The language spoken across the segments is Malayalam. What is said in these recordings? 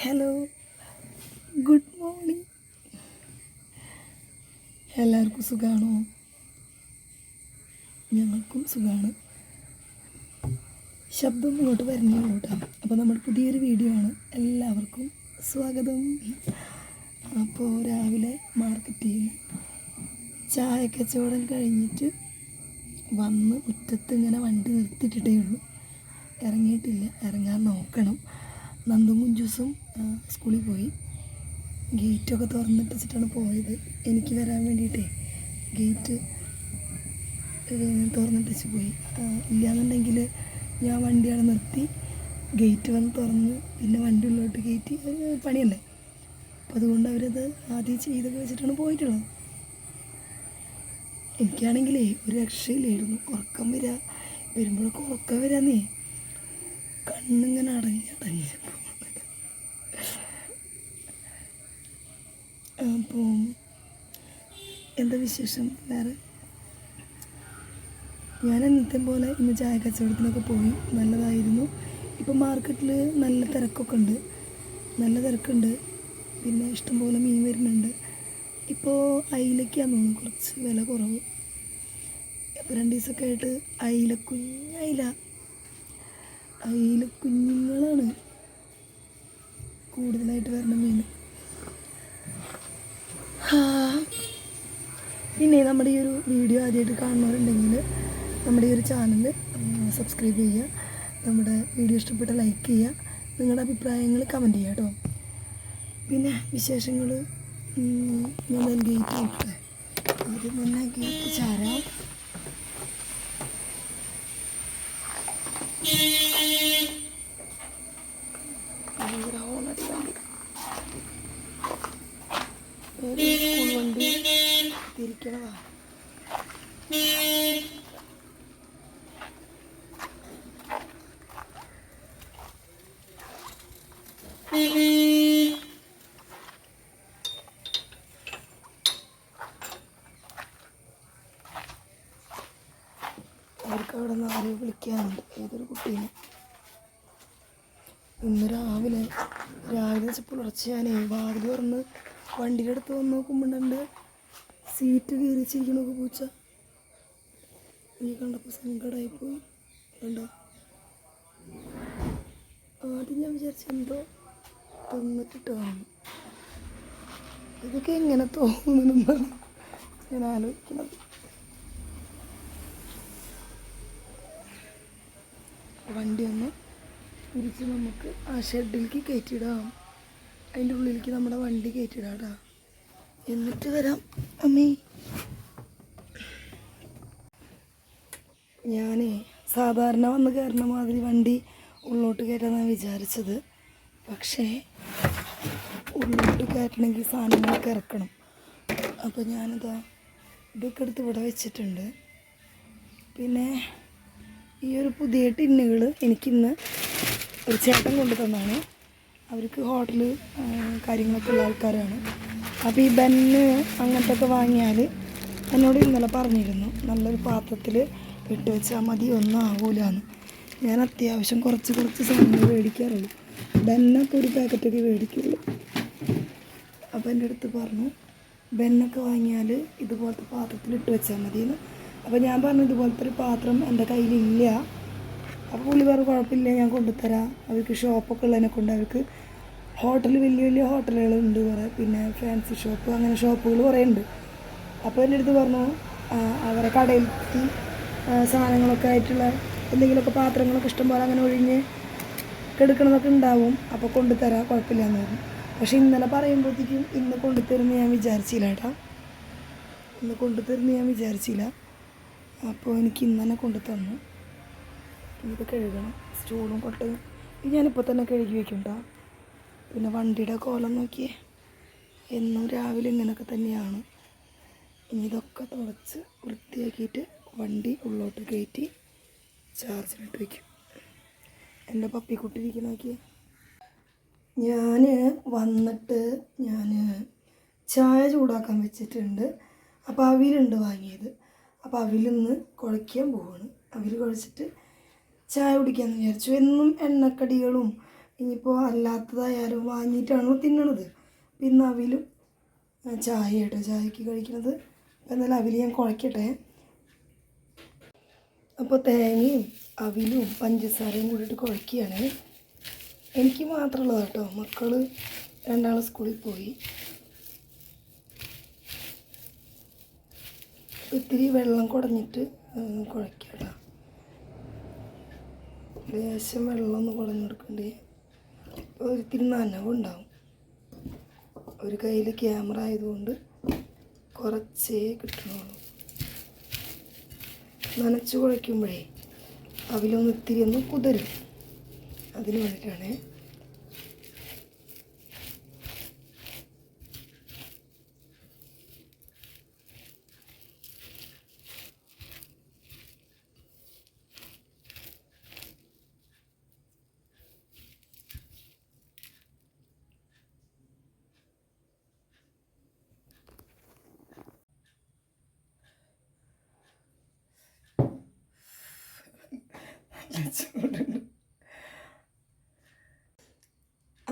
Hello, good morning. എല്ലാവർക്കും സുഖമാണോ? ഞങ്ങൾക്കും സുഖമാണ്. ശബ്ദം ഇങ്ങോട്ട് വരുന്നുള്ളൂ കേട്ടോ. അപ്പോൾ നമ്മുടെ പുതിയൊരു വീഡിയോ ആണ്. എല്ലാവർക്കും സ്വാഗതം. അപ്പോൾ രാവിലെ മാർക്കറ്റിൽ നിന്ന് ചായ കച്ചവടം കഴിഞ്ഞിട്ട് വന്ന് മുറ്റത്ത് ഇങ്ങനെ വണ്ടി നിർത്തിയിട്ടേ ഉള്ളൂ. ഇറങ്ങിയിട്ടില്ല, ഇറങ്ങാൻ നോക്കണം. നന്ദും കുഞ്ചൂസും സ്കൂളിൽ പോയി. ഗേറ്റൊക്കെ തുറന്നിട്ട് വെച്ചിട്ടാണ് പോയത്. എനിക്ക് വരാൻ വേണ്ടിയിട്ടേ ഗേറ്റ് തുറന്നിട്ട് വെച്ച് പോയി. ഇല്ലയെന്നുണ്ടെങ്കിൽ ഞാൻ വണ്ടി അവിടെ നിർത്തി ഗേറ്റ് വന്ന് തുറന്ന് പിന്നെ വണ്ടി ഉള്ളിലോട്ട് കയറ്റി പണിയല്ലേ. അപ്പോൾ അതുകൊണ്ട് അവരത് ആദ്യം ചെയ്തൊക്കെ വെച്ചിട്ടാണ് പോയിട്ടുള്ളത്. എനിക്കാണെങ്കിലേ ഒരു രക്ഷയില്ലായിരുന്നു. ഉറക്കം വരുമ്പോഴൊക്കെ ഉറക്കം വരാന്നേ, കണ്ണിങ്ങനെ അടഞ്ഞ് അപ്പോൾ എന്താ വിശേഷം വേറെ? ഞാൻ എന്നത്തെ പോലെ ഇന്ന് ചായ കച്ചവടത്തിനൊക്കെ പോയി. നല്ലതായിരുന്നു. ഇപ്പം മാർക്കറ്റിൽ നല്ല തിരക്കുണ്ട്. പിന്നെ ഇഷ്ടംപോലെ മീൻ വരുന്നുണ്ട്. ഇപ്പോൾ അയിലയ്ക്കാന്ന് തോന്നുന്നു കുറച്ച് വില കുറവ്. ഇപ്പോൾ 2 ദിവസമൊക്കെ ആയിട്ട് അയില കുഞ്ഞുങ്ങളാണ് കൂടുതലായിട്ട് വരുന്ന മീൻ. പിന്നെ നമ്മുടെ ഈ ഒരു വീഡിയോ ആദ്യമായിട്ട് കാണുന്നവരുണ്ടെങ്കിൽ നമ്മുടെ ഈ ഒരു ചാനൽ സബ്സ്ക്രൈബ് ചെയ്യുക. നമ്മുടെ വീഡിയോ ഇഷ്ടപ്പെട്ട ലൈക്ക് ചെയ്യുക. നിങ്ങളുടെ അഭിപ്രായങ്ങൾ കമൻറ്റ് ചെയ്യുക കേട്ടോ. പിന്നെ വിശേഷങ്ങൾ ഞാൻ ഗേറ്റ് നോക്കട്ടെ. ആദ്യം തന്നെ ഗേറ്റ് ചാരാം. സ്കൂൾ വണ്ടി തിരിക്കണതാ. അവർക്ക് അവിടെ നിന്ന് ആരെയോ വിളിക്കാനുണ്ട്, ഏതൊരു കുട്ടീനെ. ഇന്ന് രാവിലെ പുലർച്ചെ ഞാനേ വാതിൽ തുറന്ന് വണ്ടിയുടെ അടുത്ത് വന്ന് നോക്കുമ്പോണ്ട് സീറ്റ് കീറിച്ചിരിക്കണൊക്കെ പൂച്ച. നീ കണ്ടപ്പോൾ സങ്കടമായിപ്പോയി. കണ്ടോ? ആദ്യം ഞാൻ വിചാരിച്ചെന്തോ തിന്നിട്ടിട്ടാണ്. ഇതൊക്കെ എങ്ങനെ തോന്നുന്നതെന്നാണ് ഞാൻ ആലോചിക്കുന്നത്. വണ്ടി ഒന്ന് തിരിച്ച് നമുക്ക് ആ ഷെഡിലേക്ക് കയറ്റിയിടാം. അതിൻ്റെ ഉള്ളിലേക്ക് നമ്മുടെ വണ്ടി കയറ്റിയിടാം. എന്നിട്ട് വരാം അമ്മേ. ഞാൻ സാധാരണ വന്ന് കയറുന്ന മാതിരി വണ്ടി ഉള്ളോട്ട് കയറ്റാന്നാണ് വിചാരിച്ചത്. പക്ഷേ ഉള്ളോട്ട് കയറ്റണമെങ്കിൽ സാധനങ്ങളൊക്കെ ഇറക്കണം. അപ്പോൾ ഞാനിതാ ഇതൊക്കെ എടുത്ത് ഇവിടെ വെച്ചിട്ടുണ്ട്. പിന്നെ ഈ ഒരു പുതിയ ടിന്നുകൾ എനിക്കിന്ന് ഒരു ചേട്ടൻ കൊണ്ടു തന്നാണ്. അവർക്ക് ഹോട്ടൽ കാര്യങ്ങളൊക്കെ ഉള്ള ആൾക്കാരാണ്. അപ്പോൾ ഈ ബന്ന് അങ്ങനത്തെ ഒക്കെ വാങ്ങിയാൽ എന്നോട് ഇന്നലെ പറഞ്ഞിരുന്നു നല്ലൊരു പാത്രത്തിൽ ഇട്ട് വെച്ചാൽ മതി, ഒന്നും ആകൂലെന്ന്. ഞാൻ അത്യാവശ്യം കുറച്ച് സാധനങ്ങൾ മേടിക്കാറുള്ളൂ. ബന്നൊക്കെ ഒരു പാക്കറ്റൊക്കെ മേടിക്കുള്ളൂ. അപ്പോൾ എൻ്റെ അടുത്ത് പറഞ്ഞു ബന്നൊക്കെ വാങ്ങിയാൽ ഇതുപോലത്തെ പാത്രത്തിൽ ഇട്ട് വെച്ചാൽ മതിയെന്ന്. അപ്പോൾ ഞാൻ പറഞ്ഞു ഇതുപോലത്തെ ഒരു പാത്രം എൻ്റെ കയ്യിലില്ല. അപ്പോൾ പുള്ളി വേറെ കുഴപ്പമില്ല, ഞാൻ കൊണ്ടുതരാം. അവർക്ക് ഷോപ്പൊക്കെ ഉള്ളതിനെ കൊണ്ട് അവർക്ക് വലിയ ഹോട്ടലുകളുണ്ട് കുറേ. പിന്നെ ഫാൻസി ഷോപ്പ്, അങ്ങനെ ഷോപ്പുകൾ കുറേ ഉണ്ട്. അപ്പോൾ എൻ്റെ അടുത്ത് പറഞ്ഞു അവരെ കടയിലെത്തി സാധനങ്ങളൊക്കെ ആയിട്ടുള്ള എന്തെങ്കിലുമൊക്കെ പാത്രങ്ങളൊക്കെ ഇഷ്ടംപോലെ അങ്ങനെ ഒഴിഞ്ഞ് കെടുക്കണതൊക്കെ ഉണ്ടാവും. അപ്പോൾ കൊണ്ടുതരാം, കുഴപ്പമില്ല എന്ന് പറഞ്ഞു. പക്ഷേ ഇന്നലെ പറയുമ്പോഴത്തേക്കും ഇന്ന് കൊണ്ടുതരുമെന്ന് ഞാൻ വിചാരിച്ചില്ല. അപ്പോൾ എനിക്ക് ഇന്ന് തന്നെ കൊണ്ടു തന്നു. ഇത് കഴുകണം. സ്റ്റൂളും കൊട്ടയും ഞാനിപ്പോൾ തന്നെ കഴുകി വയ്ക്കണ്ട. പിന്നെ വണ്ടിയുടെ കോലം നോക്കിയേ, എന്നും രാവിലെ ഇങ്ങനെയൊക്കെ തന്നെയാണ്. ഇനി ഇതൊക്കെ തുടച്ച് വൃത്തിയാക്കിയിട്ട് വണ്ടി ഉള്ളോട്ട് കയറ്റി ചാർജിലിട്ട് വയ്ക്കും. എൻ്റെ പപ്പിക്കുട്ടി ഇരിക്കുന്ന നോക്കിയേ. ഞാൻ വന്നിട്ട് ചായ ചൂടാക്കാൻ വെച്ചിട്ടുണ്ട്. അപ്പോൾ അവിലുണ്ട് വാങ്ങിയത്. അപ്പോൾ അവിലിന്ന് കുഴയ്ക്കാൻ പോവാണ്. അവിൽ കുഴച്ചിട്ട് ചായ കുടിക്കാമെന്ന് വിചാരിച്ചു. എന്നും എണ്ണക്കടികളും ഇനിയിപ്പോൾ അല്ലാത്തതായാലും വാങ്ങിയിട്ടാണോ തിന്നണത്. പിന്നെ അവിലും ചായ കേട്ടോ ചായക്ക് കഴിക്കുന്നത്. എന്നാലും അവിൽ ഞാൻ കുഴക്കട്ടെ. അപ്പോൾ തേങ്ങയും അവിലും പഞ്ചസാരയും കൂടിയിട്ട് കുഴക്കുകയാണ്. എനിക്ക് മാത്രമുള്ളത് കേട്ടോ, മക്കൾ രണ്ടാൾ സ്കൂളിൽ പോയി. ഇത്തിരി വെള്ളം കുടഞ്ഞിട്ട് കുഴക്കാം കേട്ടോ. ലേശം വെള്ളം ഒന്ന് കുടഞ്ഞെടുക്കണ്ടേ, ഒരിത്തിരി നനവുണ്ടാവും. ഒരു കയ്യിൽ ക്യാമറ ആയതുകൊണ്ട് കുറച്ചേ കിട്ടണുള്ളൂ. നനച്ച് കുഴയ്ക്കുമ്പോഴേ അവിലൊന്ന് ഇത്തിരി ഒന്ന് കുതിരും, അതിന് വേണ്ടിയിട്ടാണ്.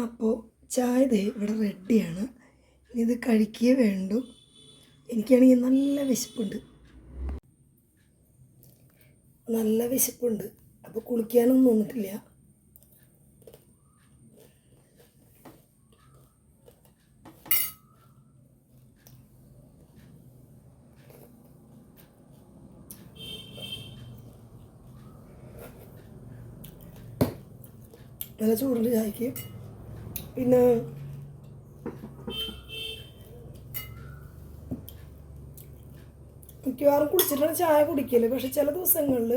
അപ്പോൾ ചായ ദേ ഇവിടെ റെഡിയാണ്. ഇത് കഴിക്കേ വേണ്ടു. എനിക്കാണെങ്കിൽ നല്ല വിശപ്പുണ്ട്. അപ്പോൾ കുളിക്കാനൊന്നും തോന്നിട്ടില്ല. നല്ല ചൂടുണ്ട് ചായക്ക്. പിന്നെ മിക്കവാറും കുടിച്ചിട്ടാണ് ചായ കുടിക്കല്. പക്ഷെ ചില ദിവസങ്ങളിൽ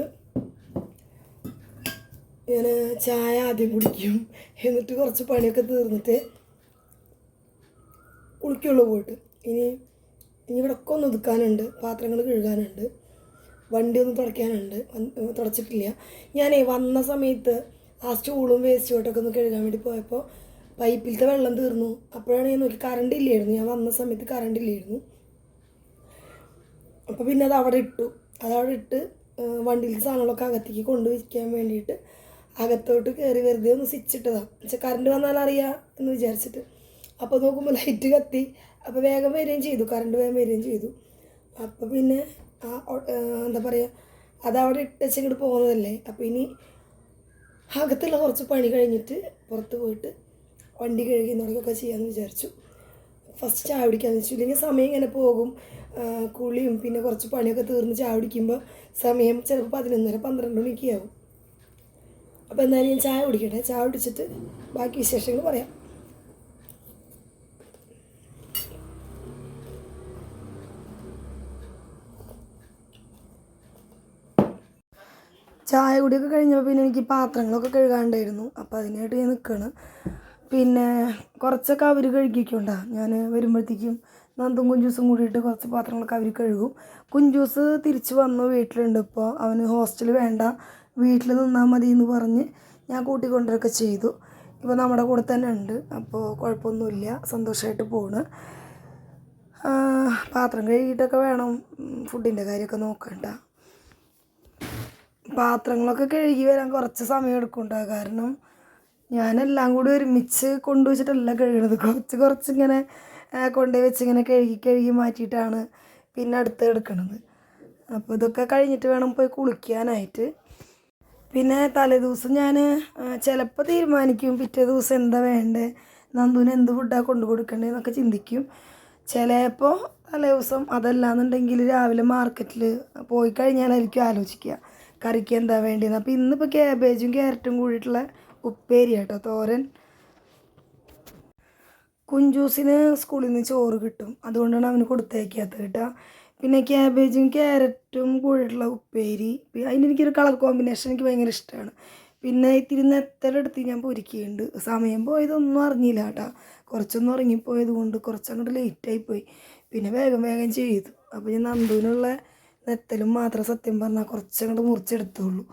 ഞാൻ ചായ ആദ്യം കുടിക്കും, എന്നിട്ട് കുറച്ച് പണിയൊക്കെ തീർന്നിട്ട് കുളിക്കുള്ളൂ പോയിട്ട്. ഇനി ഇവിടെയൊക്കെ ഒന്ന് ഒതുക്കാനുണ്ട്, പാത്രങ്ങൾ കഴുകാനുണ്ട്, വണ്ടി ഒന്ന് തുടയ്ക്കാനുണ്ട്. തുടച്ചിട്ടില്ല. ഞാനേ വന്ന സമയത്ത് ആ സ്റ്റൂളും വേസ്റ്റ് കോട്ടൊക്കെ ഒന്ന് കഴുകാൻ വേണ്ടി പോയപ്പോൾ പൈപ്പിലത്തെ വെള്ളം തീർന്നു. അപ്പോഴാണ് ഞാൻ നോക്കി, കറണ്ട് ഇല്ലായിരുന്നു. ഞാൻ വന്ന സമയത്ത് കറണ്ട് ഇല്ലായിരുന്നു. അപ്പോൾ പിന്നെ അതവിടെ ഇട്ട് വണ്ടിയിലത്തെ സാധനങ്ങളൊക്കെ അകത്തേക്ക് കൊണ്ടുവയ്ക്കാൻ വേണ്ടിയിട്ട് അകത്തോട്ട് കയറി വെറുതെ ഒന്ന് സ്വിച്ച് ഇട്ടതാണ്. എന്നുവെച്ചാൽ കറണ്ട് വന്നാലറിയാം എന്ന് വിചാരിച്ചിട്ട്. അപ്പോൾ നോക്കുമ്പോൾ ലൈറ്റ് കത്തി. അപ്പോൾ വേഗം വരികയും ചെയ്തു, കറണ്ട് വേഗം വരികയും ചെയ്തു. അപ്പോൾ പിന്നെ എന്താ പറയുക, അതവിടെ ഇട്ടച്ചിങ്ങോട്ട് പോകുന്നതല്ലേ. അപ്പോൾ ഇനി അകത്തുള്ള കുറച്ച് പണി കഴിഞ്ഞിട്ട് പുറത്ത് പോയിട്ട് വണ്ടി കഴുകി തുടങ്ങിയൊക്കെ ചെയ്യാമെന്ന് വിചാരിച്ചു. ഫസ്റ്റ് ചായ പിടിക്കാമെന്ന് വെച്ചു. ഇല്ലെങ്കിൽ സമയം ഇങ്ങനെ പോകും. കുളിയും പിന്നെ കുറച്ച് പണിയൊക്കെ തീർന്ന് ചായ പിടിക്കുമ്പോൾ സമയം ചിലപ്പോൾ 11:30-12 മണിയൊക്കെ ആവും. അപ്പോൾ എന്തായാലും ഞാൻ ചായ കുടിക്കട്ടെ. ചായ കുടിച്ചിട്ട് ബാക്കി വിശേഷങ്ങൾ പറയാം. ചായ കുടിയൊക്കെ കഴിഞ്ഞപ്പോൾ പിന്നെ എനിക്ക് പാത്രങ്ങളൊക്കെ കഴുകാണ്ടായിരുന്നു. അപ്പോൾ അതിനായിട്ട് ഞാൻ നിൽക്കുകയാണ്. പിന്നെ കുറച്ചൊക്കെ അവർ കഴുകിക്കൊണ്ടാ. ഞാൻ വരുമ്പോഴത്തേക്കും നന്ദും കുഞ്ചൂസും കൂടിയിട്ട് കുറച്ച് പാത്രങ്ങളൊക്കെ അവർ കഴുകും. കുഞ്ചൂസ് തിരിച്ച് വന്നു, വീട്ടിലുണ്ട്. ഇപ്പോൾ അവന് ഹോസ്റ്റൽ വേണ്ട, വീട്ടിൽ നിന്നാൽ മതി എന്ന് പറഞ്ഞ് ഞാൻ കൂട്ടിക്കൊണ്ടൊക്കെ ചെയ്തു. ഇപ്പോൾ നമ്മുടെ കൂടെ തന്നെ ഉണ്ട്. അപ്പോൾ കുഴപ്പമൊന്നുമില്ല, സന്തോഷമായിട്ട് പോണ്. പാത്രം കഴുകിയിട്ടൊക്കെ വേണം ഫുഡിൻ്റെ കാര്യമൊക്കെ നോക്കണ്ട. പാത്രങ്ങളൊക്കെ കഴുകി വരാൻ കുറച്ച് സമയം എടുക്കുന്നുണ്ട്. കാരണം ഞാനെല്ലാം കൂടി ഒരുമിച്ച് കൊണ്ടുവച്ചിട്ടല്ല കഴുകണത്. കുറച്ചിങ്ങനെ കൊണ്ടുപോയി വെച്ച് ഇങ്ങനെ കഴുകി മാറ്റിയിട്ടാണ് പിന്നെ അടുത്ത് എടുക്കണത്. അപ്പോൾ ഇതൊക്കെ കഴിഞ്ഞിട്ട് വേണം പോയി കുളിക്കാനായിട്ട്. പിന്നെ തലേദിവസം ഞാൻ ചിലപ്പോൾ തീരുമാനിക്കും പിറ്റേ ദിവസം എന്താ വേണ്ടത്, നന്ദുവിന് എന്ത് ഫുഡാണ് കൊണ്ടു കൊടുക്കേണ്ടതെന്നൊക്കെ ചിന്തിക്കും. ചിലപ്പോൾ തലേ ദിവസം അതല്ലാന്നുണ്ടെങ്കിൽ രാവിലെ മാർക്കറ്റിൽ പോയി കഴിഞ്ഞാലായിരിക്കും ആലോചിക്കുക കറിക്ക് എന്താ വേണ്ടതെന്ന്. അപ്പോൾ ഇന്നിപ്പോൾ ക്യാബേജും ക്യാരറ്റും കൂടിയിട്ടുള്ള ഉപ്പേരി കേട്ടോ, തോരൻ. കുഞ്ചൂസിന് സ്കൂളിൽ നിന്ന് ചോറ് കിട്ടും, അതുകൊണ്ടാണ് അവന് കൊടുത്തേക്കാത്തത് കേട്ടോ. പിന്നെ ക്യാബേജും ക്യാരറ്റും കൂടിയിട്ടുള്ള ഉപ്പേരി. അതിനെനിക്കൊരു കളർ കോമ്പിനേഷൻ എനിക്ക് ഭയങ്കര ഇഷ്ടമാണ്. പിന്നെ ഇത്തിരി നെത്തലെടുത്ത് ഞാൻ പൊരിക്കുന്നുണ്ട്. സമയം പോയതൊന്നും അറിഞ്ഞില്ല കേട്ടോ. കുറച്ചൊന്നും ഉറങ്ങിപ്പോയത് കൊണ്ട് കുറച്ചങ്ങോട്ട് ലേറ്റായിപ്പോയി. പിന്നെ വേഗം ചെയ്തു. അപ്പോൾ ഞാൻ നന്ദുവിനുള്ള നെത്തലും മാത്രം സത്യം പറഞ്ഞാൽ കുറച്ചങ്ങോട്ട് മുറിച്ചെടുത്തുള്ളൂ,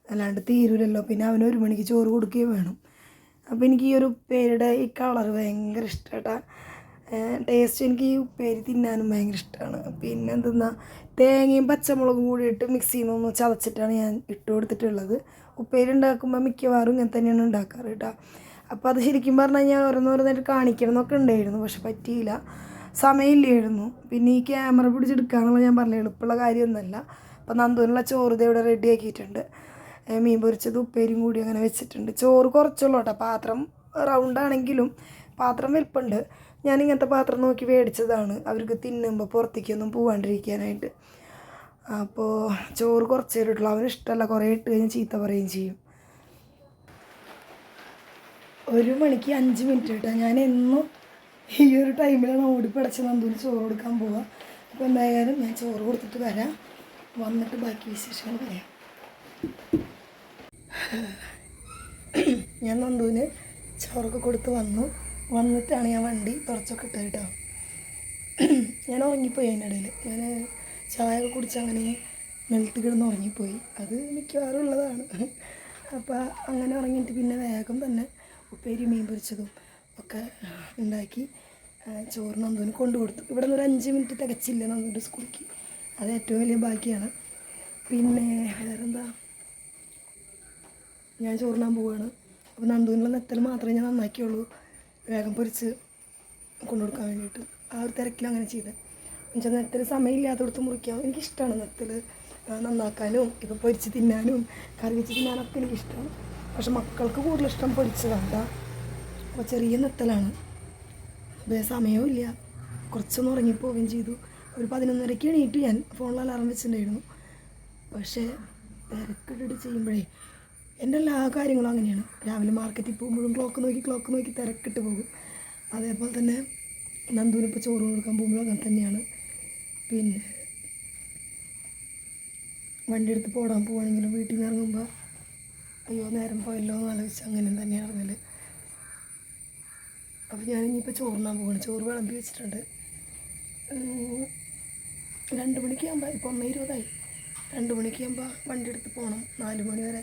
അല്ലാണ്ട് തീരൂലല്ലോ. പിന്നെ അവന് 1 മണിക്ക് ചോറ് കൊടുക്കുകയും വേണം. അപ്പോൾ എനിക്ക് ഈ ഒരു ഉപ്പേരിയുടെ ഈ കളർ ഭയങ്കര ഇഷ്ടമാട്ടാ. ടേസ്റ്റ് എനിക്ക് ഈ ഉപ്പേരി തിന്നാനും ഭയങ്കര ഇഷ്ടമാണ്. പിന്നെ എന്തെന്നാ, തേങ്ങയും പച്ചമുളകും കൂടിയിട്ട് മിക്സിയിൽ നിന്നൊന്ന് ചതച്ചിട്ടാണ് ഞാൻ ഇട്ട് കൊടുത്തിട്ടുള്ളത്. ഉപ്പേരി ഉണ്ടാക്കുമ്പോൾ മിക്കവാറും ഇങ്ങനെ തന്നെയാണ് ഉണ്ടാക്കാറ് കേട്ടോ. അപ്പോൾ അത് ശരിക്കും പറഞ്ഞു കഴിഞ്ഞാൽ ഓരോന്നോരോന്നായിട്ട് കാണിക്കണം എന്നൊക്കെ ഉണ്ടായിരുന്നു, പക്ഷെ പറ്റിയില്ല, സമയമില്ലായിരുന്നു. പിന്നെ ഈ ക്യാമറ പിടിച്ചെടുക്കാന്നുള്ള ഞാൻ പറഞ്ഞ എളുപ്പമുള്ള കാര്യമൊന്നുമല്ല. അപ്പോൾ നന്ദുവിനുള്ള ചോറ് ഇത് ഇവിടെ റെഡി ആക്കിയിട്ടുണ്ട്. മീൻ പൊരിച്ചത് ഉപ്പേരിയും കൂടി അങ്ങനെ വെച്ചിട്ടുണ്ട്. ചോറ് കുറച്ചുള്ളൂ കേട്ടോ, പാത്രം റൗണ്ടാണെങ്കിലും പാത്രം വലിപ്പമുണ്ട്. ഞാൻ ഇങ്ങനത്തെ പാത്രം നോക്കി മേടിച്ചതാണ് അവർക്ക് തിന്നുമ്പോൾ പുറത്തേക്കൊന്നും പോകാണ്ടിരിക്കാനായിട്ട്. അപ്പോൾ ചോറ് കുറച്ച് തരുള്ളൂ, അവന് ഇഷ്ടമല്ല, കുറേ ഇട്ട് കഴിഞ്ഞാൽ ചീത്ത പറയുകയും ചെയ്യും. 1 മണിക്ക് 5 മിനിറ്റ് കേട്ടോ. ഞാൻ എന്നും ഈ ഒരു ടൈമിലാണ് ഓടിപ്പടച്ച് നന്ദൂന് ചോറ് കൊടുക്കാൻ പോവുക. അപ്പോൾ എന്തായാലും ഞാൻ ചോറ് കൊടുത്തിട്ട് വരാം, വന്നിട്ട് ബാക്കി വിശേഷങ്ങൾ പറയാം. ഞാൻ നന്ദൂന് ചോറൊക്കെ കൊടുത്ത് വന്നിട്ടാണ് ഞാൻ വണ്ടി തുറച്ചൊക്കെ ഇട്ടത് കേട്ടോ. ഞാൻ ഉറങ്ങിപ്പോയി അതിൻ്റെ ഇടയിൽ. ഞാൻ ചായ ഒക്കെ കുടിച്ച് അങ്ങനെ നിലത്ത് കിടന്ന് ഉറങ്ങിപ്പോയി. അത് മിക്കവാറും ഉള്ളതാണ്. അപ്പോൾ അങ്ങനെ ഉറങ്ങിയിട്ട് പിന്നെ വേഗം തന്നെ ഉപ്പേരി മീൻ പൊരിച്ചതും ഒക്കെ ഉണ്ടാക്കി ചോറ് നന്ദുവിന് കൊണ്ടുകൊടുത്തു. ഇവിടെ നിന്ന് ഒരു 5 മിനിറ്റ് തികച്ചില്ല നന്ദുവിൻ്റെ സ്കൂളിലേക്ക്. അത് ഏറ്റവും വലിയ ബാക്കിയാണ്. പിന്നെ വേറെന്താ, ഞാൻ ചോറിനാൻ പോവുകയാണ്. അപ്പോൾ നന്ദുവിനുള്ള നെത്തൽ മാത്രമേ ഞാൻ നന്നാക്കിയുള്ളൂ, വേഗം പൊരിച്ച് കൊണ്ടുകൊടുക്കാൻ വേണ്ടിയിട്ട്. ആ ഒരു തിരക്കിൽ അങ്ങനെ ചെയ്തത്. എന്നുവെച്ചാൽ നെത്തൽ സമയമില്ലാത്തടത്ത് മുറിക്കാം. എനിക്കിഷ്ടമാണ് നെത്തൽ നന്നാക്കാനും ഇപ്പോൾ പൊരിച്ച് തിന്നാനും കറി വെച്ച് തിന്നാനൊക്കെ എനിക്കിഷ്ടമാണ്. പക്ഷെ മക്കൾക്ക് കൂടുതലിഷ്ടം പൊരിച്ചതാണ് കേട്ടോ. അപ്പോൾ ചെറിയ നെത്തലാണ്, അതേ സമയവും ഇല്ല, കുറച്ചൊന്നും ഉറങ്ങിപ്പോവുകയും ചെയ്തു. ഒരു 11:30 എണീറ്റ് ഞാൻ ഫോണിൽ അലാറം വെച്ചിട്ടുണ്ടായിരുന്നു. പക്ഷേ തിരക്കിട്ടിട്ട് ചെയ്യുമ്പോഴേ എൻ്റെ എല്ലാ കാര്യങ്ങളും അങ്ങനെയാണ്. രാവിലെ മാർക്കറ്റിൽ പോകുമ്പോഴും ക്ലോക്ക് നോക്കി തിരക്കിട്ട് പോകും. അതേപോലെ തന്നെ നന്ദുവിനിപ്പോൾ ചോറ് കൊടുക്കാൻ പോകുമ്പോഴും അങ്ങനെ തന്നെയാണ്. പിന്നെ വണ്ടി എടുത്ത് പോവാണെങ്കിലും വീട്ടിൽ നിന്ന് ഇറങ്ങുമ്പോൾ അയ്യോ നേരം പോയല്ലോ എന്ന് ആലോചിച്ച് അങ്ങനെ തന്നെയാണ് ഇറങ്ങൽ. അപ്പോൾ ഞാനിപ്പോൾ ചോറിനാൻ പോവാണ്. ചോറ് വിളമ്പി വെച്ചിട്ടുണ്ട്. 2 മണിക്കാകുമ്പോൾ, ഇപ്പോൾ 1:20 2 മണിക്കാകുമ്പോൾ വണ്ടി എടുത്ത് പോകണം. 4 മണി വരെ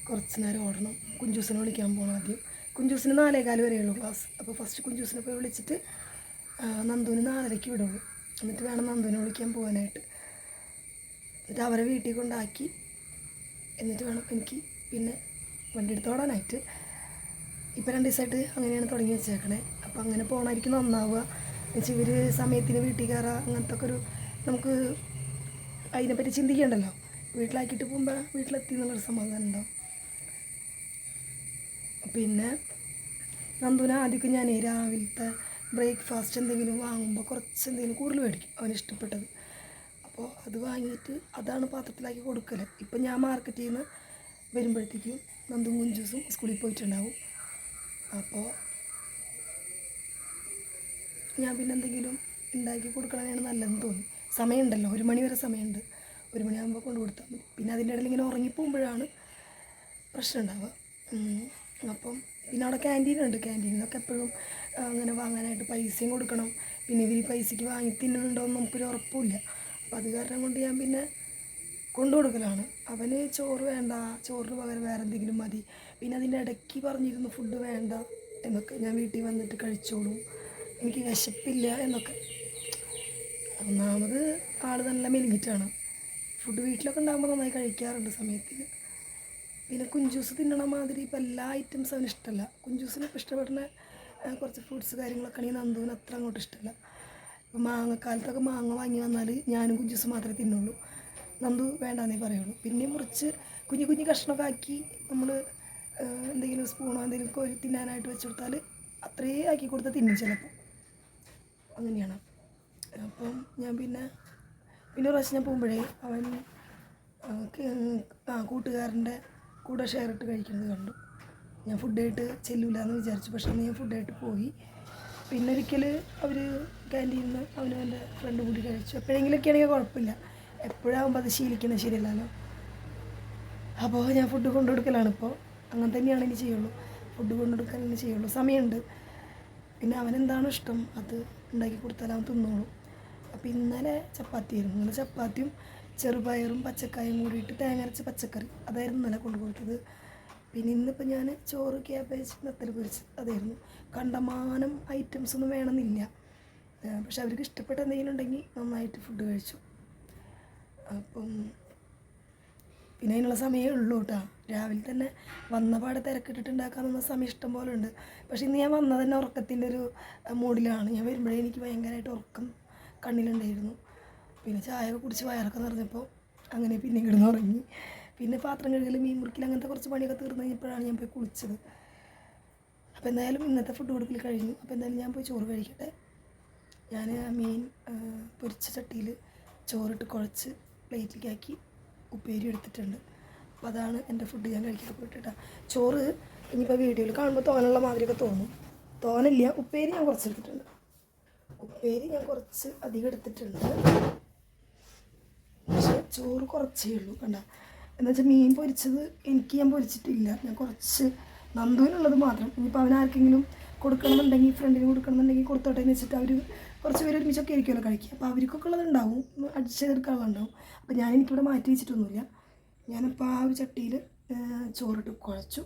കുറച്ച് നേരം ഓടണം. കുഞ്ചൂസിനെ വിളിക്കാൻ പോകണം ആദ്യം. കുഞ്ചൂസിന് 4:15 വരെയുള്ളൂ ക്ലാസ്. അപ്പോൾ ഫസ്റ്റ് കുഞ്ചൂസിനെ പോയി വിളിച്ചിട്ട് നന്ദുവിന് 4:30 വിടുള്ളൂ. എന്നിട്ട് വേണം നന്ദുവിനെ വിളിക്കാൻ പോകാനായിട്ട്. എന്നിട്ട് അവരെ വീട്ടിൽ കൊണ്ടാക്കി എന്നിട്ട് വേണം എനിക്ക് പിന്നെ വണ്ടി എടുത്ത് ഓടാനായിട്ട്. ഇപ്പോൾ 2 ദിവസമായിട്ട് അങ്ങനെയാണ് തുടങ്ങി വെച്ചേക്കണേ. അപ്പോൾ അങ്ങനെ പോകണമായിരിക്കും നന്നാവുക. എന്നുവെച്ചാൽ ഇവർ സമയത്തിന് വീട്ടിൽ കയറുക, അങ്ങനത്തെ ഒക്കെ ഒരു നമുക്ക് അതിനെപ്പറ്റി ചിന്തിക്കണ്ടല്ലോ. വീട്ടിലാക്കിയിട്ട് പോകുമ്പോൾ വീട്ടിലെത്തി എന്നുള്ളൊരു സമാധാനം ഉണ്ടാവും. പിന്നെ നന്ദുവിന് ആദ്യമൊക്കെ ഞാൻ രാവിലത്തെ ബ്രേക്ക്ഫാസ്റ്റ് എന്തെങ്കിലും വാങ്ങുമ്പോൾ കുറച്ച് എന്തെങ്കിലും കൂടുതൽ മേടിക്കും, അവന് ഇഷ്ടപ്പെട്ടത്. അപ്പോൾ അത് വാങ്ങിയിട്ട് അതാണ് പാത്രത്തിലാക്കി കൊടുക്കൽ. ഇപ്പം ഞാൻ മാർക്കറ്റിൽ നിന്ന് വരുമ്പോഴത്തേക്കും നന്ദും കുഞ്ചൂസും സ്കൂളിൽ പോയിട്ടുണ്ടാവും. അപ്പോൾ ഞാൻ പിന്നെ എന്തെങ്കിലും ഉണ്ടാക്കി കൊടുക്കണമെന്നാണ് നല്ലതെന്ന് തോന്നി. സമയമുണ്ടല്ലോ, 1 മണി വരെ സമയമുണ്ട്. 1 മണിയാകുമ്പോൾ കൊണ്ട് കൊടുത്താൽ മതി. പിന്നെ അതിൻ്റെ ഇടയിൽ ഇങ്ങനെ ഉറങ്ങിപ്പോകുമ്പോഴാണ് പ്രശ്നം ഉണ്ടാവുക. അപ്പം പിന്നെ അവിടെ ക്യാൻറ്റീനുണ്ട്. ക്യാൻറ്റീനിലൊക്കെ എപ്പോഴും അങ്ങനെ വാങ്ങാനായിട്ട് പൈസയും കൊടുക്കണം. പിന്നെ ഇവർ പൈസയ്ക്ക് വാങ്ങി തിന്നുന്നുണ്ടോ എന്ന് നമുക്കൊരു ഉറപ്പില്ല. അപ്പോൾ അത് കാരണം കൊണ്ട് ഞാൻ പിന്നെ കൊണ്ടു കൊടുക്കലാണ്. അവന് ചോറ് വേണ്ട, ചോറിന് പകരം വേറെ എന്തെങ്കിലും മതി. പിന്നെ അതിൻ്റെ ഇടയ്ക്ക് പറഞ്ഞിരുന്നു ഫുഡ് വേണ്ട എന്നൊക്കെ. ഞാൻ വീട്ടിൽ വന്നിട്ട് കഴിച്ചോളൂ, എനിക്ക് വിശപ്പില്ല എന്നൊക്കെ. ഒന്നാമത് ആൾ നല്ല മെലിഞ്ഞിട്ടാണ്. ഫുഡ് വീട്ടിലൊക്കെ ഉണ്ടാകുമ്പോൾ നന്നായി കഴിക്കാറുണ്ട് സമയത്തിന്. പിന്നെ കുഞ്ചൂസ് തിന്നണ മാതിരി ഇപ്പം എല്ലാ ഐറ്റംസും അവന് ഇഷ്ടമല്ല. കുഞ്ചൂസിന് ഇപ്പം ഇഷ്ടപ്പെടുന്ന കുറച്ച് ഫ്രൂട്ട്സ് കാര്യങ്ങളൊക്കെ ആണെങ്കിൽ നന്ദുവിന് അത്ര അങ്ങോട്ട് ഇഷ്ടമല്ല. ഇപ്പം മാങ്ങക്കാലത്തൊക്കെ മാങ്ങ വാങ്ങി വന്നാൽ ഞാനും കുഞ്ചൂസ് മാത്രമേ തിന്നുള്ളൂ, നന്ദു വേണ്ടാന്നേ പറയുള്ളൂ. പിന്നെ മുറിച്ച് കുഞ്ഞു കഷ്ണമൊക്കെ ആക്കി നമ്മൾ എന്തെങ്കിലും സ്പൂണോ എന്തെങ്കിലും കോരി തിന്നാനായിട്ട് വെച്ച് കൊടുത്താൽ അത്രേ ആക്കി കൊടുത്താൽ തിന്നും ചിലപ്പോൾ. അങ്ങനെയാണ്. അപ്പം ഞാൻ പിന്നെ ഒരു പ്രാവശ്യം ഞാൻ പോകുമ്പോഴേ അവൻ കൂട്ടുകാരൻ്റെ കൂടെ ഷെയർ ഇട്ട് കഴിക്കുന്നത് കണ്ടു. ഞാൻ ഫുഡായിട്ട് ചെല്ലൂല എന്ന് വിചാരിച്ചു, പക്ഷേ അന്ന് ഞാൻ ഫുഡായിട്ട് പോയി. പിന്നെ ഒരിക്കൽ അവർ ക്യാൻറ്റീനിൽ നിന്ന് അവനും എൻ്റെ ഫ്രണ്ടും കൂടി കഴിച്ചു. എപ്പോഴെങ്കിലുമൊക്കെ ആണെങ്കിൽ കുഴപ്പമില്ല, എപ്പോഴാകുമ്പോൾ അത് ശീലിക്കുന്നത് ശരിയല്ലല്ലോ. അപ്പോൾ ഞാൻ ഫുഡ് കൊണ്ടുകൊടുക്കലാണ് ഇപ്പോൾ. അങ്ങനെ തന്നെയാണ് ഇനി ചെയ്യുള്ളൂ, ഫുഡ് കൊണ്ടുകൊടുക്കാൻ തന്നെ ചെയ്യുള്ളൂ. സമയമുണ്ട്. പിന്നെ അവനെന്താണോ ഇഷ്ടം അത് ഉണ്ടാക്കി കൊടുത്താൽ അവൻ തിന്നോളും. അപ്പോൾ ഇന്നലെ ചപ്പാത്തി ആയിരുന്നു. ഇന്നലെ ചപ്പാത്തിയും ചെറുപയറും പച്ചക്കായും കൂടിയിട്ട് തേങ്ങ അരച്ച പച്ചക്കറി അതായിരുന്നു ഇന്നലെ കൊണ്ടു കൊടുത്തത്. പിന്നെ ഇന്നിപ്പോൾ ഞാൻ ചോറ്, ക്യാബേജ്, നെത്തൽ പൊരിച്ച് അതായിരുന്നു. കണ്ടമാനം ഐറ്റംസ് ഒന്നും വേണമെന്നില്ല, പക്ഷെ അവർക്ക് ഇഷ്ടപ്പെട്ട എന്തെങ്കിലും ഉണ്ടെങ്കിൽ നന്നായിട്ട് ഫുഡ് കഴിച്ചു. അപ്പം പിന്നെ അതിനുള്ള സമയമേ ഉള്ളൂ കേട്ടോ. രാവിലെ തന്നെ വന്ന പാടെ തിരക്കിട്ടിട്ടുണ്ടാക്കാൻ നിന്ന സമയം ഇഷ്ടം പോലെ ഉണ്ട്. പക്ഷേ ഇന്ന് ഞാൻ വന്നത് തന്നെ ഉറക്കത്തിൻ്റെ ഒരു മൂഡിലാണ്. ഞാൻ വരുമ്പോഴേ എനിക്ക് ഭയങ്കരമായിട്ട് ഉറക്കം കണ്ണിലുണ്ടായിരുന്നു. പിന്നെ ചായ ഒക്കെ കുടിച്ച് വയറൊക്കെ നിറഞ്ഞപ്പോൾ അങ്ങനെ പിന്നെ കിടന്ന് ഉറങ്ങി. പിന്നെ പാത്രം കഴുകൽ, മീൻ മുറിക്കൽ, അങ്ങനത്തെ കുറച്ച് പണിയൊക്കെ തീർന്നു കഴിഞ്ഞപ്പോഴാണ് ഞാൻ പോയി കുളിച്ചത്. അപ്പോൾ എന്തായാലും ഇന്നത്തെ ഫുഡ് കൊടുക്കൽ കഴിഞ്ഞു. അപ്പോൾ എന്തായാലും ഞാൻ പോയി ചോറ് കഴിക്കട്ടെ. ഞാൻ മീൻ പൊരിച്ച ചട്ടിയിൽ ചോറിട്ട് കുഴച്ച് പ്ലേറ്റിലേക്കാക്കി ഉപ്പേരി എടുത്തിട്ടുണ്ട്. അപ്പോൾ അതാണ് എൻ്റെ ഫുഡ്. ഞാൻ കഴിക്കാൻ പോയിട്ടാ. ചോറ് ഇനിയിപ്പോൾ വീഡിയോയിൽ കാണുമ്പോൾ തോനുള്ള മാതിരിയൊക്കെ തോന്നും. തോന്നില്ല. ഉപ്പേരി ഞാൻ കുറച്ച് എടുത്തിട്ടുണ്ട്. ഉപ്പേരി ഞാൻ കുറച്ച് അധികം എടുത്തിട്ടുണ്ട്. പക്ഷേ ചോറ് കുറച്ചേ ഉള്ളൂ. കണ്ട എന്താ വെച്ചാൽ മീൻ പൊരിച്ചത് ഞാൻ പൊരിച്ചിട്ടില്ല. ഞാൻ കുറച്ച് നന്ദുവിനുള്ളത് മാത്രം. ഇനിയിപ്പോൾ അവനാർക്കെങ്കിലും കൊടുക്കണമെന്നുണ്ടെങ്കിൽ, ഫ്രണ്ടിന് കൊടുക്കണമെന്നുണ്ടെങ്കിൽ കൊടുത്തോട്ടെ എന്ന് വെച്ചിട്ട് അവർ കുറച്ച് പേര് ഒരുമിച്ചൊക്കെ ആയിരിക്കുമല്ലോ കഴിക്കുക. അപ്പോൾ അവർക്കൊക്കെ ഉള്ളതുണ്ടാവും, അഡ്ജസ്റ്റ് ചെയ്തെടുക്കാനുള്ളതുണ്ടാവും. അപ്പോൾ എനിക്കിവിടെ മാറ്റി വെച്ചിട്ടൊന്നുമില്ല. ഞാനിപ്പോൾ ആ ഒരു ചട്ടിയിൽ ചോറിട്ട് കുഴച്ചു,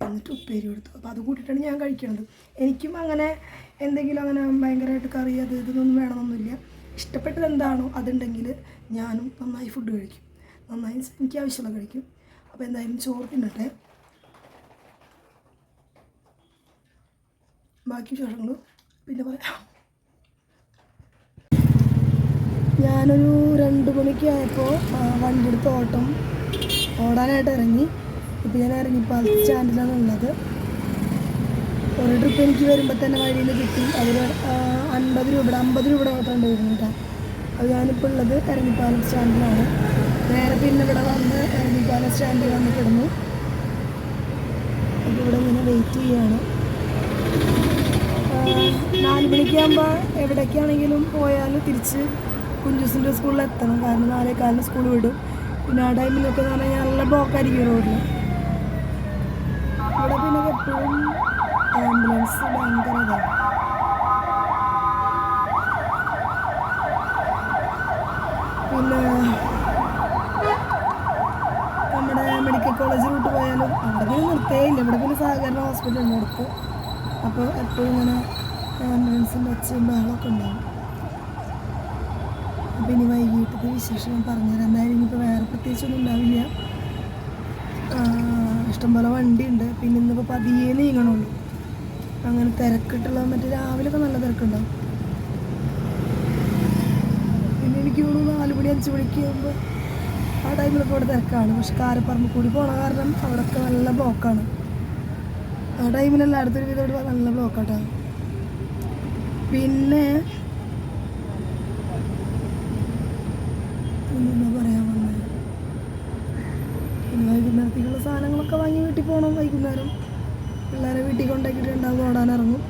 എന്നിട്ട് ഉപ്പേരി കൊടുത്തു. അപ്പോൾ അത് കൂട്ടിയിട്ടാണ് ഞാൻ കഴിക്കുന്നത്. എനിക്കും അങ്ങനെ എന്തെങ്കിലും അങ്ങനെ ഭയങ്കരമായിട്ട് കറി അത് ഇതൊന്നും വേണമെന്നൊന്നുമില്ല. ഇഷ്ടപ്പെട്ടത് എന്താണോ അതുണ്ടെങ്കിൽ ഞാനും നന്നായി ഫുഡ് കഴിക്കും. നന്നായി എനിക്ക് ആവശ്യമുള്ള കഴിക്കും. അപ്പോൾ എന്തായാലും ചോറ് തിന്നട്ടെ. ബാക്കി വിശേഷങ്ങൾ പിന്നെ പറയാം. ഞാനൊരു 2 മണിക്ക് ആയപ്പോൾ വണ്ടി എടുത്ത് ഓടാനായിട്ട് ഇറങ്ങി. ഇപ്പോൾ ഞാൻ ഇറങ്ങിപ്പോൾ സ്റ്റാൻഡിലാണ് ഉള്ളത്. ഒരു ട്രിപ്പ് എനിക്ക് വരുമ്പോൾ തന്നെ വഴിയിൽ കിട്ടി. അതിൽ 50 രൂപയുടെ ഓട്ടം ഉണ്ടായിരുന്നു കേട്ടോ. അത് ഞാനിപ്പോൾ ഉള്ളത് എരഞ്ഞിപ്പാലം സ്റ്റാൻഡിലാണ്. നേരെ പിന്നെ ഇവിടെ വന്ന് എരഞ്ഞിപ്പാലം സ്റ്റാൻഡിൽ വന്ന് കിടന്നു. അപ്പോൾ ഇവിടെ ഇങ്ങനെ വെയിറ്റ് ചെയ്യുകയാണ്. 4 മണിക്കാകുമ്പോൾ എവിടേക്കാണെങ്കിലും പോയാൽ തിരിച്ച് കുഞ്ചൂസിൻ്റെ സ്കൂളിൽ എത്തണം. കാരണം 4:15 സ്കൂൾ വിടും. പിന്നെ ആ ടൈമിലൊക്കെ എന്ന് പറഞ്ഞാൽ നല്ല ബ്ലോക്കായിരിക്കും റോഡിൽ. ഇവിടെ പിന്നെ എപ്പോഴും ആംബുലൻസ് ഭയങ്കര ഇതാണ്. പിന്നെ നമ്മുടെ മെഡിക്കൽ കോളേജ് റൂട്ട് പോയാലും അവിടെ പിന്നെ നിർത്തേയില്ല. ഇവിടെ പിന്നെ സഹകരണ ഹോസ്പിറ്റലുണ്ട് അടുത്ത്. അപ്പോൾ എപ്പോഴും ഇങ്ങനെ ആംബുലൻസിൻ്റെ ഒച്ചയും ബഹളമൊക്കെ ഉണ്ടാവും. അപ്പോൾ ഇനി വൈകിട്ടത്തെ വിശേഷം ഞാൻ പറഞ്ഞുതരാം. എന്തായാലും ഇനിയിപ്പോൾ വേറെ പ്രത്യേകിച്ചൊന്നും ഉണ്ടാവില്ല. ഇഷ്ടംപോലെ വണ്ടിയുണ്ട്. പിന്നെ ഇന്നിപ്പോൾ പതിയെ നീങ്ങണുള്ളൂ. അങ്ങനെ തിരക്കിട്ടുള്ള രാവിലെയൊക്കെ നല്ല തിരക്കുണ്ടാവും. പിന്നെ എനിക്ക് തോന്നുന്നു 4 മണി 5 മണിക്ക് ആകുമ്പോൾ ആ ടൈമിലൊക്കെ ഇവിടെ തിരക്കാണ്. പക്ഷെ കാരപ്പറമ്പ് കൂടി പോണ കാരണം അവിടെയൊക്കെ നല്ല ബ്ലോക്കാണ്. ആ ടൈമിലെല്ലായിടത്തും ഒരു വിധം നല്ല ബ്ലോക്കാട്ടാണ്. പിന്നെ എന്താ പറയാൻ വന്നത്, പിന്നെ വൈകുന്നേരത്തേക്കുള്ള സാധനങ്ങളൊക്കെ വാങ്ങി വീട്ടിൽ പോകണം. വൈകുന്നേരം പിള്ളേരെ വീട്ടിൽ കൊണ്ടാക്കിയിട്ടുണ്ടാവും, ഓടാനിറങ്ങും.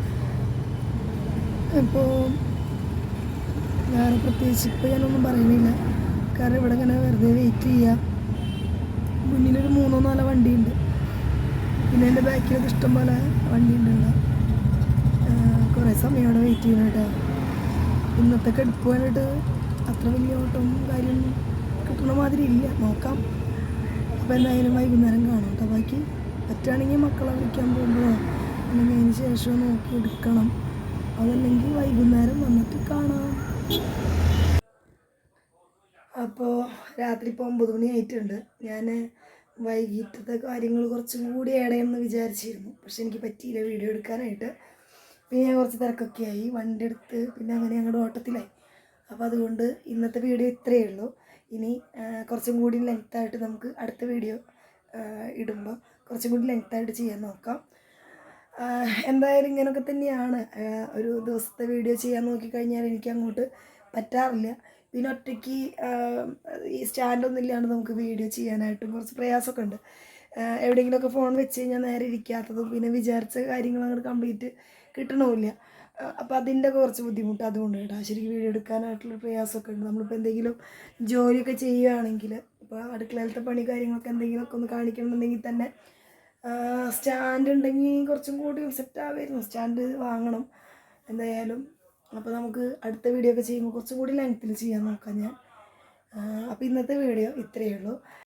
ഇപ്പോൾ വേറെ പ്രത്യേകിച്ച് ഇപ്പോൾ ഞാനൊന്നും പറയുന്നില്ല. കാരണം ഇവിടെ ഇങ്ങനെ വെറുതെ വെയിറ്റ് ചെയ്യുക. മുന്നിലൊരു 3-4 വണ്ടിയുണ്ട്. പിന്നെ എൻ്റെ ബാക്കിലൊക്കെ ഇഷ്ടം പോലെ വണ്ടിയുണ്ട്. ഇവിടെ കുറേ സമയം അവിടെ വെയിറ്റ് ചെയ്യണം കേട്ടോ. ഇന്നത്തെ എടുപ്പ് വേണ്ടിയിട്ട് അത്ര വലിയ ഓട്ടവും കാര്യം കിട്ടുന്ന മാതിരി ഇല്ല. നോക്കാം. അപ്പോൾ എന്തായാലും വൈകുന്നേരം കാണാം കേട്ടോ. ബാക്കി പറ്റുകയാണെങ്കിൽ മക്കളെ വിളിക്കാൻ പോകുമ്പോഴോ അല്ലെങ്കിൽ അതിന് ശേഷം നോക്കി എടുക്കണം. അതല്ലെങ്കിൽ വൈകുന്നേരം വന്നിട്ട് കാണാം. അപ്പോൾ രാത്രി ഇപ്പോൾ 9 മണി ആയിട്ടുണ്ട്. ഞാൻ വൈകിട്ടത്തെ കാര്യങ്ങൾ കുറച്ചും കൂടി ഇടയെന്ന് വിചാരിച്ചിരുന്നു. പക്ഷെ എനിക്ക് പറ്റിയില്ല വീഡിയോ എടുക്കാനായിട്ട്. പിന്നെ ഞാൻ കുറച്ച് തിരക്കൊക്കെ ആയി, വണ്ടി എടുത്ത് പിന്നെ അങ്ങനെ ഞങ്ങളുടെ ഓട്ടത്തിലായി. അപ്പോൾ അതുകൊണ്ട് ഇന്നത്തെ വീഡിയോ ഇത്രയേ ഉള്ളൂ. ഇനി കുറച്ചും കൂടി ലെങ്ത്തായിട്ട് നമുക്ക് അടുത്ത വീഡിയോ ഇടുമ്പോൾ കുറച്ചും കൂടി ലെങ്ത്തായിട്ട് ചെയ്യാൻ നോക്കാം. എന്തായാലും ഇങ്ങനെയൊക്കെ തന്നെയാണ്. ഒരു ദിവസത്തെ വീഡിയോ ചെയ്യാൻ നോക്കിക്കഴിഞ്ഞാൽ എനിക്ക് അങ്ങോട്ട് പറ്റാറില്ല. പിന്നെ ഒറ്റയ്ക്ക് ഈ സ്റ്റാൻഡൊന്നും ഇല്ലാണ്ട് നമുക്ക് വീഡിയോ ചെയ്യാനായിട്ടും കുറച്ച് പ്രയാസമൊക്കെ ഉണ്ട്. എവിടെയെങ്കിലുമൊക്കെ ഫോൺ വെച്ച് കഴിഞ്ഞാൽ നേരെ ഇരിക്കാത്തതും പിന്നെ വിചാരിച്ച കാര്യങ്ങൾ അങ്ങോട്ട് കംപ്ലീറ്റ് കിട്ടണമില്ല. അപ്പോൾ അതിൻ്റെ കുറച്ച് ബുദ്ധിമുട്ട് അതുകൊണ്ട് കേട്ടോ. ശരിക്കും വീഡിയോ എടുക്കാനായിട്ടുള്ള പ്രയാസമൊക്കെ ഉണ്ട്. നമ്മളിപ്പോൾ എന്തെങ്കിലും ജോലിയൊക്കെ ചെയ്യുകയാണെങ്കിൽ, ഇപ്പോൾ അടുക്കളയിലത്തെ പണി കാര്യങ്ങളൊക്കെ എന്തെങ്കിലുമൊക്കെ ഒന്ന് കാണിക്കണമെന്നുണ്ടെങ്കിൽ തന്നെ സ്റ്റാൻഡ് ഉണ്ടെങ്കിൽ കുറച്ചും കൂടി സെറ്റ് ആവുമായിരുന്നു. സ്റ്റാൻഡ് വാങ്ങണം എന്തായാലും. അപ്പോൾ നമുക്ക് അടുത്ത വീഡിയോ ഒക്കെ ചെയ്യുമ്പോൾ കുറച്ചും കൂടി ലെങ്ത്തിൽ ചെയ്യാൻ നോക്കാം ഞാൻ. അപ്പോൾ ഇന്നത്തെ വീഡിയോ ഇത്രയേ ഉള്ളൂ.